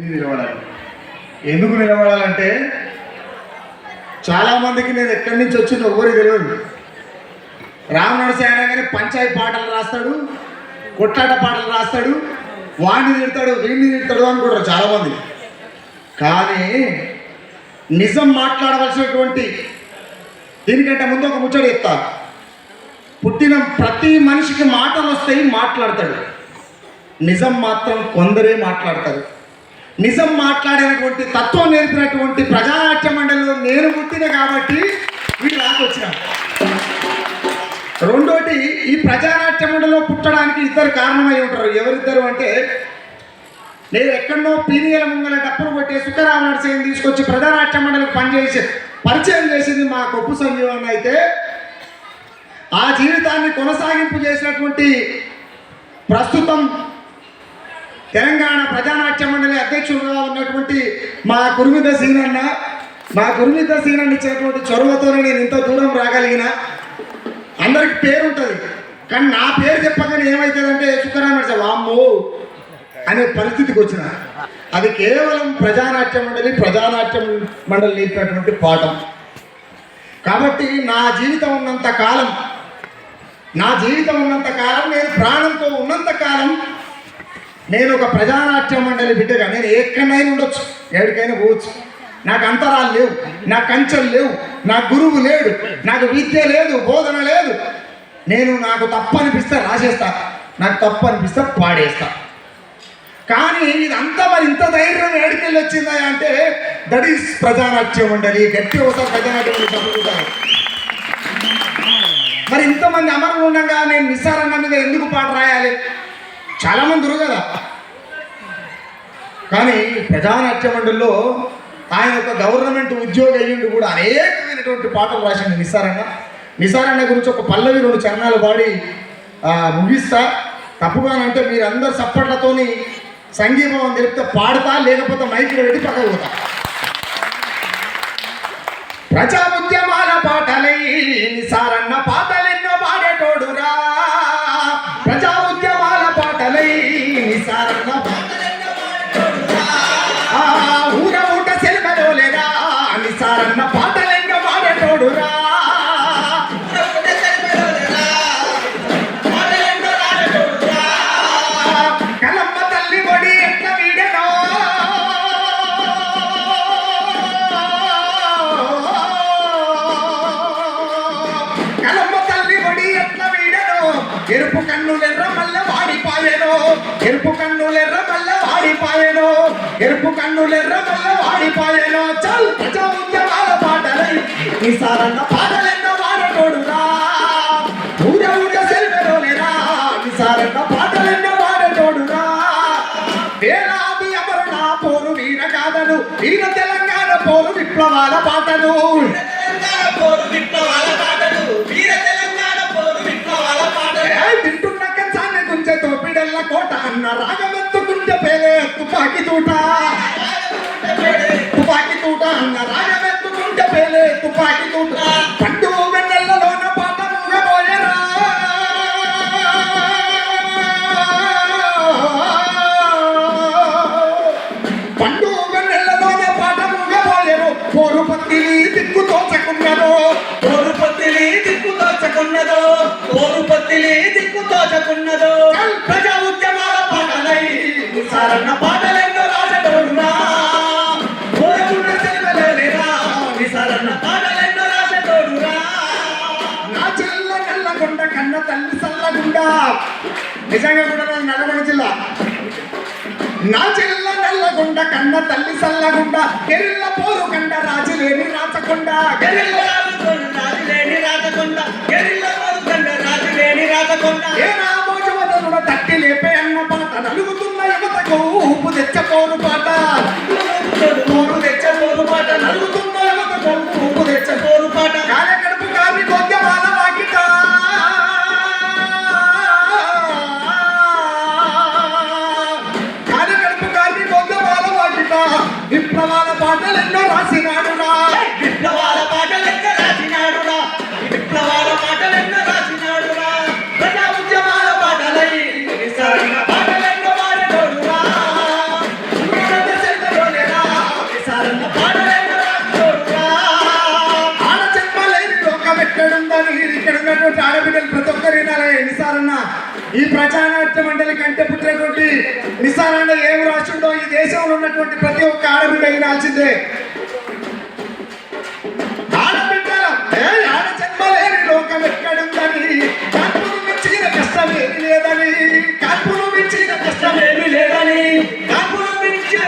నిలబడాలి. ఎందుకు నిలబడాలంటే చాలామందికి నేను ఎక్కడి నుంచి వచ్చిందో ఎవరికి తెలియదు. రామనరసి అనగానే పంచాయతీ పాటలు రాస్తాడు, కొట్లాట పాటలు రాస్తాడు, వాడిని తిడతాడు, వీడిని తిడతాడు అనుకుంటారు చాలామంది. కానీ నిజం మాట్లాడవలసినటువంటి దీనికంటే ముందు ఒక ముచ్చట చెప్తా. పుట్టిన ప్రతి మనిషికి మాటలు వస్తాయి, మాట్లాడతాడు. నిజం మాత్రం కొందరే మాట్లాడతారు. నిజం మాట్లాడేటువంటి తత్వం నేర్పినటువంటి ప్రజానాట్య మండలిలో నేను పుట్టిన కాబట్టి వీళ్ళు రాకొచ్చిన. రెండోటి, ఈ ప్రజానాట్య మండలిలో పుట్టడానికి ఇద్దరు కారణమై ఉంటారు. ఎవరిద్దరు అంటే, నేను ఎక్కడో పీరియల ముంగల డప్పులు కొట్టే సుఖరామనరసింహని తీసుకొచ్చి ప్రజానాట్య మండలికి పనిచేసి పరిచయం చేసింది మా కొప్పు సంజీవన్ అయితే, ఆ జీవితాన్ని కొనసాగింపు చేసినటువంటి ప్రస్తుతం తెలంగాణ ప్రజానాట్య మండలి అధ్యక్షుడుగా ఉన్నటువంటి మా కుర్మిద సీనన్న ఇచ్చినటువంటి చొరవతోనే నేను ఇంత దూరం రాగలిగిన. అందరికి పేరు ఉంటుంది, కానీ నా పేరు చెప్పగానే ఏమవుతుందంటే సుఖరామనరసింహ వామ్మో అనే పరిస్థితికి వచ్చిన. అది కేవలం ప్రజానాట్య మండలి నేర్పినటువంటి పాఠం. కాబట్టి నా జీవితం ఉన్నంత కాలం నేను ప్రాణంతో ఉన్నంత కాలం నేను ఒక ప్రజానాట్య మండలి బిడ్డగా నేను ఎక్కడైనా ఉండొచ్చు, ఎక్కడికైనా పోవచ్చు. నాకు అంతరాలు లేవు, నాకు కంచెలు లేవు, నాకు గురువు లేడు, నాకు విద్య లేదు, బోధన లేదు. నాకు తప్పు అనిపిస్తే రాసేస్తా, నాకు తప్పు అనిపిస్తే పాడేస్తా. కానీ ఇదంతా మరి ఇంత ధైర్యం ఏడికెళ్ళి వచ్చిందా అంటే దట్ ఈస్ ప్రజానాట్య మండలి. గట్టి ఒకసారి ప్రజానాట్య మండలి చదువుతాను. మరి ఇంతమంది అమరులు ఉండగా నేను నిస్సారన్న మీద ఎందుకు పాట రాయాలి? చాలామంది ఉన్నారు కదా. కానీ ప్రజానాట్య మండలిలో ఆయన ఒక గవర్నమెంట్ ఉద్యోగి అయ్యిండు కూడా అనేకమైనటువంటి పాటలు రాసిండు నిస్సారన్న గురించి ఒక పల్లవి 2 చరణాలు పాడి ముగిస్తా. తప్పుగానంటే మీరందరూ సప్పట్లతోని సంగీతం తెలిపితే పాడతా, లేకపోతే మైకులో పెట్టి పక్కకు పోతా. ప్రజా ఉద్యమాల పాటలై నిస్సారన్న పాటలెన్నో పాడేటోడురా. ప్రజా ఉద్యమాల పాటలై నిస్సారన్న ఊర ఊట సెలవులేరా. నిస్సారన్న పాటలెన్నో పాడేటోడురా. కలమ్మ తల్లి ఒడి ఎట్ల వీడెనో, కలమ్మ తల్లి ఒడి ఎట్ల వీడెనో. ఎరుపు కన్నులెర్ర మల్ల వాడిపాయెనో, ఎరుపు కన్నులెర్ర మల్ల వాడిపాయెనో, ఎరుపు కన్నులెర్ర మల్ల వాడిపాయెనో. చల్ ప్రజా ఉద్యమాల పాటలై నిస్సారన్న పాటలెన్నో వాడటోడురా. ఊర ఊట సెల్వెలోలేరా. నిస్సారన్న పాటలెన్నో వాడటోడురా. వేలాది అమరుల పోరు వీర గాథలు, వీర తెలంగాణ పోరు విప్లవాల పాటలు, తింటున్న కంచాన్ని గుంచె తోపిడెల్ల కోట అన్న రాగమెత్తుకుంటే పేలే తుపాకి తూట అన్న రాగమెత్తుకుంటే పేలే తుపాకి తూట. పండు వెన్నెల్లలోన పాట మూగబోయరా. పండు వెన్నెల్లలోన పాట మూగబోయరు. పోరు పత్తిని దిక్కు తోచకున్నదో, పోరు పత్తిని దిక్కు తోచకున్నదో, పోరు పత్తిని దిక్కు తోచకున్నదో. ప్రజా ఉద్యమాల పాటలై నిస్సారన్న పాటలెన్నో రాసటోడురా. నిస్సారన్న పాటలెన్నో రాసటోడురా. నా జిల్ల నల్లగొండ కన్న తల్లి సల్లగుండ. నిజంగా కూడా నల్లగొండ జిల్లా. నా జిల్ల నల్లగొండ కన్న తల్లి సల్లగుండ. గెరిల్ల పోరు కండ రాజులేని రాచకొండ. గెరిల్ల రాజులేని రాచకొండ. గెరిల్ల పోరు కండ రాజులేని రాచకొండ. ఏ రామోజవదనుడ తట్టి లేపే అన్న పాట. నలుగుతున్న యువతకు ఊపు తెచ్చపోరు పాట. ఊపు తెచ్చపోరు పాట. నలుగుతున్న యువతకు ఊపు తెచ్చపోరు పాట. కార్యకడుపు కార్మికోద్యమాల వాకిట. విప్లవాల పాటలెన్నో రాసినాడురా. విప్లవాల పాటలెన్నో రాసినాడురా. విప్లవాల పాటలెన్నో రాసినాడురా. ప్రజా ఉద్యమాల పాటలై నిస్సారన్న పాటలెన్నో వాడేటోడురా. ఈ ప్రజానాట్య మండలి కంటే పుట్టినటువంటి నిసారన్న ఏం రాసిండో ఈ దేశంలో ఉన్నటువంటి ప్రతి ఒక్క ఆడబిడ్డ వినాల్సిందే. ఆడబిడ్డల ఆడ జన్మలేని లోకం ఎక్కడుందని, కాన్పును మించిన కష్టం ఏమి లేదని, కాన్పును మించిన కష్టం ఏమి లేదని, కాన్పును మించిన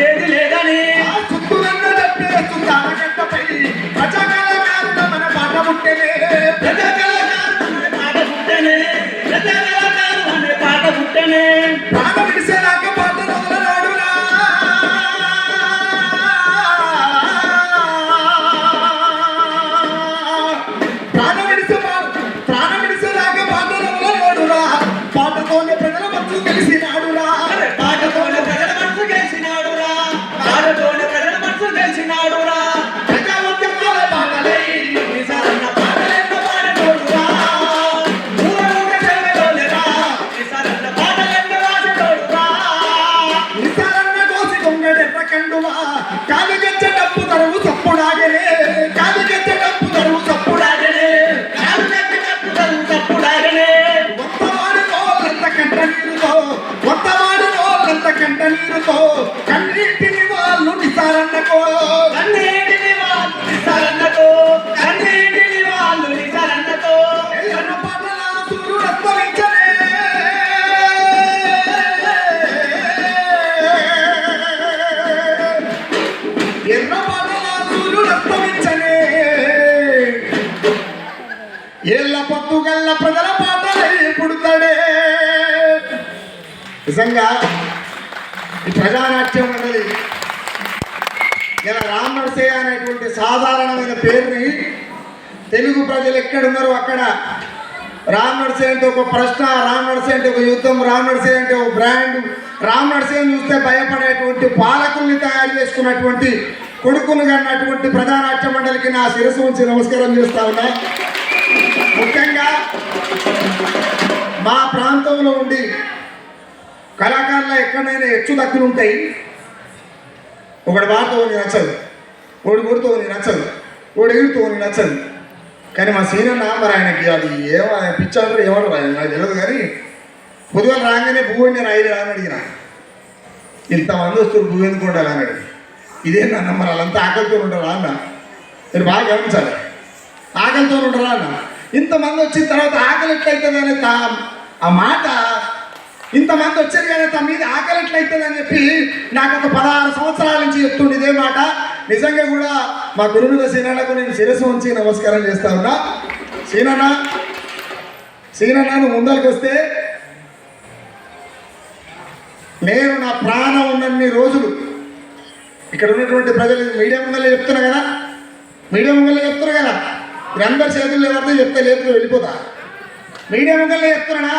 ఏది లేదని, ఆ సుత్తులన్న చెప్పేస్తూ తానగట్టపై ప్రజాకళాకారుల మన పాట పుట్టెనే, ప్రజాకళాకారుల మన పాట పుట్టెనే, ప్రజాకళాకారుల మన పాట పుట్టెనే. ప్రాణ విడిసేలాగా పాట మొదలనాడురా, ప్రాణ విడిసేలాగా పాట మొదలనాడురా, పాటతోనే ప్రజల మనసు గెలిచినాడురా, పాటతోనే ప్రజల మనసు గెలిచినాడురా, పాటతోనే ప్రజల మనసు గెలిచినాడురా. ప్రజా ఉద్యమాల పాటలై నిసారన్న పాటలెన్నో పాడేటోడురా, ఊరూర చెలవేలోలేరా, నిసారన్న పాటలెన్నో రాసేటోడురా. నిసారన్న కోసి దొంగడెర్ర కండువా, కాలు గెచ్చ డప్పు తరువు చప్పుడాగనే, కాలు గెచ్చ డప్పు తరువు చప్పుడాగనే, కాలు గెచ్చ డప్పు తరువు చప్పుడాగనే. ఒత్తవాడు నోళ్ళంత కంట నీరుతో, ఒత్తవాడు నోళ్ళంత కంట నీరుతో, కన్నీటిని వాళ్ళు నిసారన్నకో, కన్నీటిని వాళ్ళు నిసారన్నకో, కన్నీటిని వాళ్ళు నిసారన్నకో. ఎర్ర పాటల సూర్యుడు అస్తమించనే, ఎర్ర పాటల సూర్యుడు అస్తమించనే, ఏళ్ళ పత్తుగల్ల ప్రజల పాటలై పుడతాడే. నిజంగా ఈ ప్రజానాట్యం మండలి ఇలా రామ్ నర్సయ్య అనేటువంటి సాధారణమైన పేరుని తెలుగు ప్రజలు ఎక్కడున్నారో అక్కడ రామ్ నర్సయ్య అంటే ఒక ప్రశ్న, రామ్ నర్సయ్య అంటే ఒక యుద్ధం, రామ్ నర్సయ్య అంటే ఒక బ్రాండ్, రామ్ నర్సయ్య చూస్తే భయపడేటువంటి పాలకుల్ని తయారు చేసుకున్నటువంటి కొడుకును కన్నటువంటి ప్రజానాట్య మండలికి నా శిరస్సు ఉంచి నమస్కారం చేస్తా ఉన్నా. ముఖ్యంగా మా ప్రాంతంలో ఉండి కళాకారుల ఎక్కడైనా హెచ్చు తక్కులు ఉంటాయి. ఒకటి వాడితో నచ్చదు, ఒకటి గుడితో నచ్చదు, ఒకటి ఎగురుతో నచ్చదు. కానీ మా సీనన్న మరి ఆయనకి అది ఏమో పిచ్చాడు ఏమో నాకు తెలియదు. కానీ పొద్దుగా రాగానే భూ నేను ఐదు అని అడిగిన, ఇంతమంది వస్తారు భూ ఎందుకు ఉండాలి అని అడిగి, ఇదేంటన్న మరి వాళ్ళంతా ఆకలితో ఉంటారా అన్న. మీరు బాగా గమనించాలి, ఆకలితో ఉంటారా అన్న. ఇంతమంది వచ్చిన తర్వాత ఆకలి ఎట్లయితుంది అనే ఆ మాట, ఇంతమంది వచ్చారు కానీ తమ మీద ఆకలి ఎట్లయితుంది అని చెప్పి నాకు ఒక 16 సంవత్సరాల నుంచి చెప్తుండే ఇదే మాట. నిజంగా కూడా మా గురువుల సీనన్నకు నేను శిరస్సు ఉంచి నమస్కారం చేస్తా ఉన్నా. సీనన్న నువ్వు ముందరికి వస్తే నేను నా ప్రాణం ఉన్నన్ని రోజులు ఇక్కడ ఉన్నటువంటి ప్రజలు మీడియా ముందరలో చెప్తున్నా కదా, మీడియా ముందరలో చెప్తున్నా కదా, మీరందరి చేతుల్లో ఎవరితో చెప్తే లేదు వెళ్ళిపోతా. మీడియా ముందరలో చెప్తున్నా,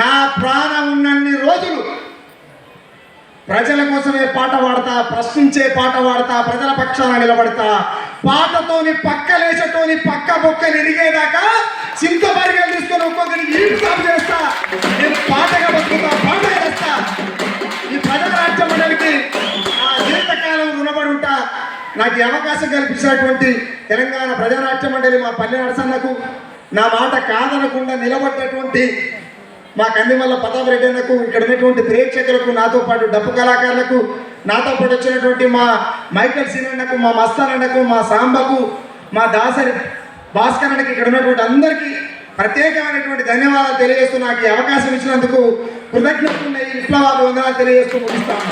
నా ప్రాణం ఉన్నన్ని రోజులు ప్రజల కోసమే పాట పాడతా, ప్రశ్నించే పాట పాడతా, ప్రజల పక్షాన నిలబడతా, పాటతోని పక్కలేసతోని పక్క బొక్కలు ఇరిగేదాకా చింతబరిగలు తీసుకొని ఒక్కొక్కరికి ఈపు సాగు చేస్తా. నేను పాటగా బతుకుతా, పాట చేస్తా. ఈ ప్రజానాట్య మండలికి నా జీవితకాలం రుణపడి ఉంటా. నాకు ఈ అవకాశం కల్పించినటువంటి తెలంగాణ ప్రజానాట్య మండలి మా పల్లె నరసన్నకు, నా మాట కాదనకుండా నిలబడ్డటువంటి మా కందిమల్ల ప్రతాప్ రెడ్డి అన్నకు, ఇక్కడ ఉన్నటువంటి ప్రేక్షకులకు, నాతో పాటు డప్పు కళాకారులకు, నాతో పాటు వచ్చినటువంటి మా మైకల్ సీనన్నకు, మా మస్తాన్ అన్నకు, మా సాంబకు, మా దాసరి భాస్కర్ అన్నకి, ఇక్కడ ఉన్నటువంటి అందరికీ ప్రత్యేకమైనటువంటి ధన్యవాదాలు తెలియజేస్తూ నాకు ఈ అవకాశం ఇచ్చినందుకు కృతజ్ఞతలు ఈ విప్లవాభివందనాలు తెలియజేస్తూ ముగిస్తాను.